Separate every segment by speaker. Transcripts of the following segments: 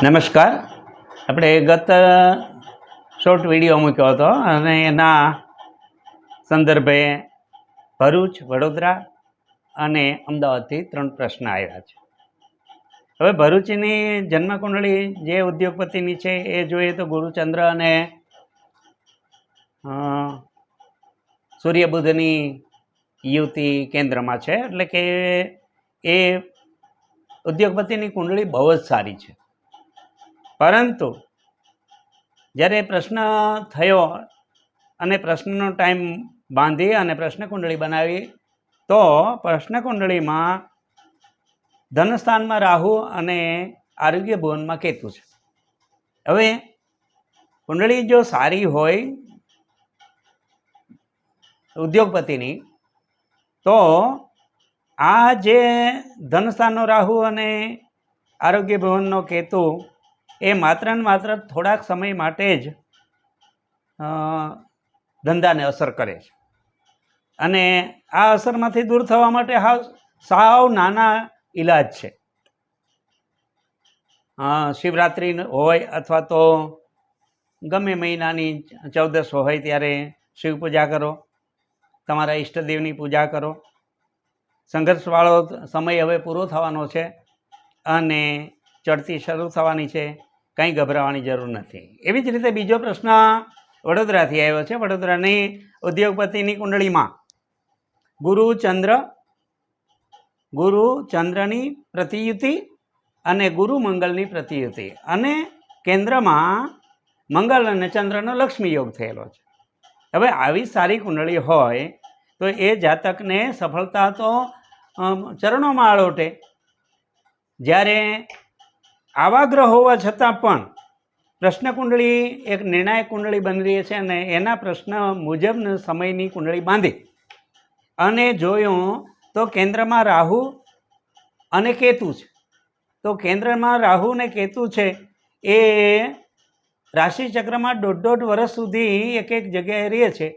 Speaker 1: નમસ્કાર. આપણે ગત શોર્ટ વિડીયો મૂક્યો હતો અને એના સંદર્ભે ભરૂચ, વડોદરા અને અમદાવાદથી 3 પ્રશ્ન આવ્યા છે. હવે ભરૂચની જન્મકુંડળી જે ઉદ્યોગપતિની છે એ જોઈએ તો ગુરુચંદ્ર અને સૂર્ય બુધની યુતિ કેન્દ્રમાં છે, એટલે કે એ ઉદ્યોગપતિની કુંડળી બહુ જ સારી છે. પરંતુ જ્યારે પ્રશ્ન થયો અને પ્રશ્નનો ટાઈમ બાંધી અને પ્રશ્ન કુંડળી બનાવી તો પ્રશ્ન કુંડળીમાં ધનસ્થાનમાં રાહુ અને આરોગ્ય ભુવનમાં કેતુ છે. હવે કુંડળી જો સારી હોય ઉદ્યોગપતિની તો આ જે ધનસ્થાનનો રાહુ અને આરોગ્ય ભુવનનો કેતુ એ માત્ર ને માત્ર થોડાક સમય માટે જ ધંધાને અસર કરે છે અને આ અસરમાંથી દૂર થવા માટે સાવ નાના ઈલાજ છે. શિવરાત્રિ હોય અથવા તો ગમે મહિનાની 14 હોય ત્યારે શિવ પૂજા કરો, તમારા ઈષ્ટદેવની પૂજા કરો. સંઘર્ષવાળો સમય હવે પૂરો થવાનો છે અને ચડતી શરૂ થવાની છે, કંઈ ગભરાવાની જરૂર નથી. એવી જ રીતે બીજો પ્રશ્ન વડોદરાથી આવ્યો છે. વડોદરાની ઉદ્યોગપતિની કુંડળીમાં ગુરુ ચંદ્રની પ્રતિયુતિ અને ગુરુ મંગળની પ્રતિયુતિ અને કેન્દ્રમાં મંગળ અને ચંદ્રનો લક્ષ્મી યોગ થયેલો છે. હવે આવી સારી કુંડળી હોય તો એ જાતકને સફળતા તો ચરણોમાં આળોટે. જ્યારે આવા ગ્રહ હોવા છતાં પણ પ્રશ્ન કુંડળી એક નિર્ણાયક કુંડળી બની રહી છે અને એના પ્રશ્ન મુજબની સમયની કુંડળી બાંધી અને જોયું તો કેન્દ્રમાં રાહુ અને કેતુ છે. તો કેન્દ્રમાં રાહુ અને કેતુ છે એ રાશિચક્રમાં 1.5 વર્ષ સુધી એક જગ્યાએ રહે છે.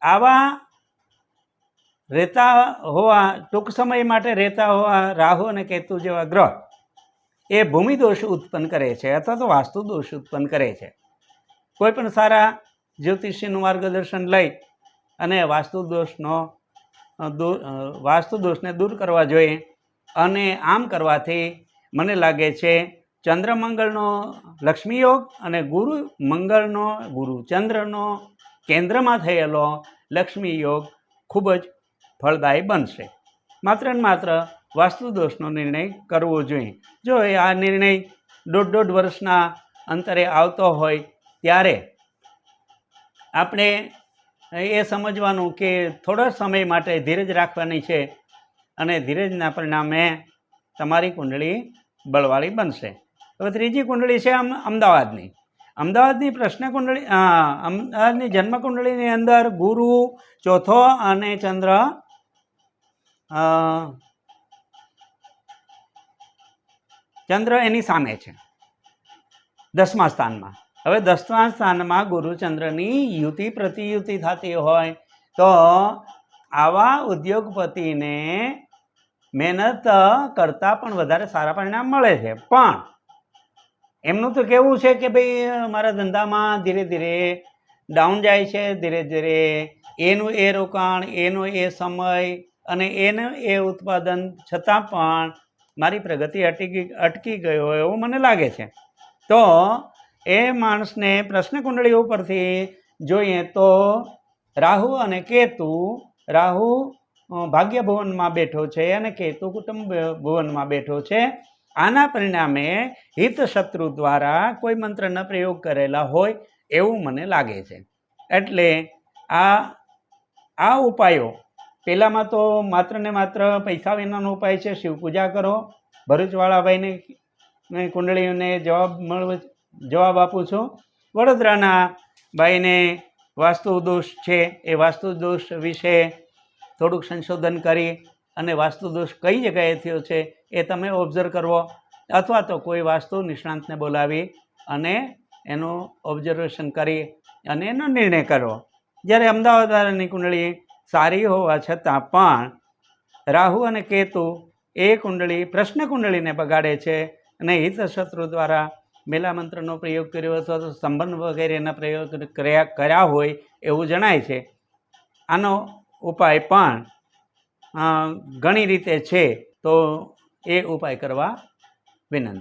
Speaker 1: આવા રહેતા હોવા, ટૂંક સમય માટે રહેતા હોવા રાહુ અને કેતુ જેવા ગ્રહ એ ભૂમિ દોષ ઉત્પન્ન કરે છે અથવા તો વાસ્તુ દોષ ઉત્પન્ન કરે છે. કોઈ પણ સારા જ્યોતિષીનું માર્ગદર્શન લઈ અને વાસ્તુ દોષને દૂર કરવા જોઈએ. અને આમ કરવાથી મને લાગે છે ચંદ્રમંગળનો લક્ષ્મી યોગ અને ગુરુચંદ્રનો કેન્દ્રમાં થયેલો લક્ષ્મી યોગ ખૂબ જ ફળદાયી બનશે. માત્ર ને માત્ર વાસ્તુ દોષનો નિર્ણય કરવો જોઈએ. જો આ નિર્ણય 1.5 વર્ષના અંતરે આવતો હોય ત્યારે આપણે એ સમજવાનું કે થોડા સમય માટે ધીરજ રાખવાની છે અને ધીરજના પરિણામે તમારી કુંડળી બળવાળી બનશે. હવે ત્રીજી કુંડળી છે અમદાવાદની પ્રશ્ન કુંડળી. અમદાવાદની જન્મ કુંડળીની અંદર ગુરુ ચોથો અને ચંદ્ર એની સામે છે 10મા સ્થાનમાં. હવે 10મા સ્થાનમાં ગુરુચંદ્રની યુતિ પ્રતિયુતિ થતી હોય તો આવા ઉદ્યોગપતિને મહેનત કરતાં પણ વધારે સારા પરિણામ મળે છે. પણ એમનું તો કહેવું છે કે ભાઈ મારા ધંધામાં ધીરે ધીરે ડાઉન જાય છે, ધીરે ધીરે એનું એ રોકાણ, એનો એ સમય અને એનું એ ઉત્પાદન છતાં પણ મારી પ્રગતિ અટકી ગયો હોય એવું મને લાગે છે. તો એ માણસને પ્રશ્ન કુંડળી ઉપરથી જોઈએ તો રાહુ અને કેતુ, રાહુ ભાગ્ય ભુવનમાં બેઠો છે અને કેતુ કુટુંબ ભુવનમાં બેઠો છે. આના પરિણામે હિત શત્રુ દ્વારા કોઈ મંત્રના પ્રયોગ કરેલા હોય એવું મને લાગે છે. એટલે આ ઉપાયો પહેલાંમાં તો માત્ર ને માત્ર પૈસા વિનાનો ઉપાય છે. શિવ પૂજા કરો. ભરૂચવાળા ભાઈને કુંડળીઓને જવાબ આપું છું. વડોદરાના ભાઈને વાસ્તુ દોષ છે એ વાસ્તુ દોષ વિશે થોડુંક સંશોધન કરી અને વાસ્તુ દોષ કઈ જગ્યાએ થયો છે એ તમે ઓબ્ઝર્વ કરવો અથવા તો કોઈ વાસ્તુ નિષ્ણાંતને બોલાવી અને એનું ઓબ્ઝર્વેશન કરી અને એનો નિર્ણય કરવો. જ્યારે અમદાવાદની કુંડળી સારી હોવા છતાં પણ રાહુ અને કેતુ એ કુંડળી પ્રશ્ન કુંડળીને બગાડે છે અને હિત શત્રુ દ્વારા મેલા મંત્રનો પ્રયોગ કર્યો અથવા તો સંબંધ વગેરેના પ્રયોગ કર્યા હોય એવું જણાય છે. આનો ઉપાય પણ ઘણી રીતે છે, તો એ ઉપાય કરવા વિનંતી.